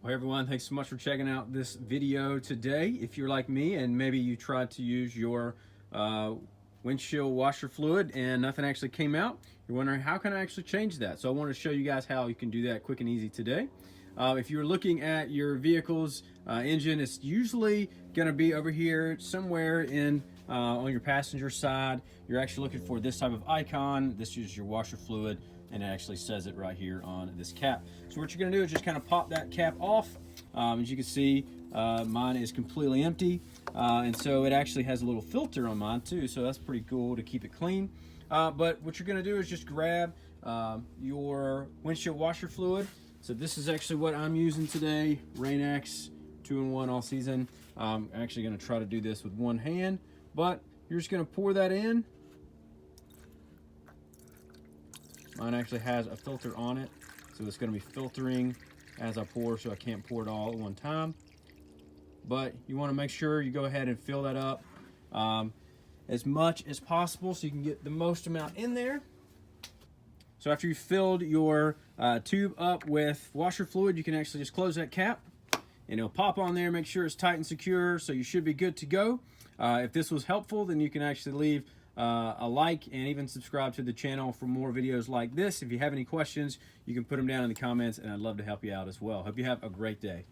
Well, hey everyone, thanks so much for checking out this video today. If you're like me and maybe you tried to use your windshield washer fluid and nothing actually came out, you're wondering how can I actually change that? So I want to show you guys how you can do that quick and easy today. If you're looking at your vehicle's engine, it's usually going to be over here somewhere in on your passenger side. You're actually looking for this type of icon. This is your washer fluid, and it actually says it right here on this cap. So what you're going to do is just kind of pop that cap off. As you can see, mine is completely empty, and so it actually has a little filter on mine too, so that's pretty cool to keep it clean. But what you're going to do is just grab your windshield washer fluid. So this is actually what I'm using today, Rain-X 2-in-1 all season. I'm actually going to try to do this with one hand, but you're just going to pour that in. Mine actually has a filter on it, so it's going to be filtering as I pour, so I can't pour it all at one time. But you want to make sure you go ahead and fill that up as much as possible so you can get the most amount in there. So after you've filled your tube up with washer fluid, you can actually just close that cap and it'll pop on there. Make sure it's tight and secure, so you should be good to go. If this was helpful, then you can actually leave a like and even subscribe to the channel for more videos like this. If you have any questions, you can put them down in the comments and I'd love to help you out as well. Hope you have a great day.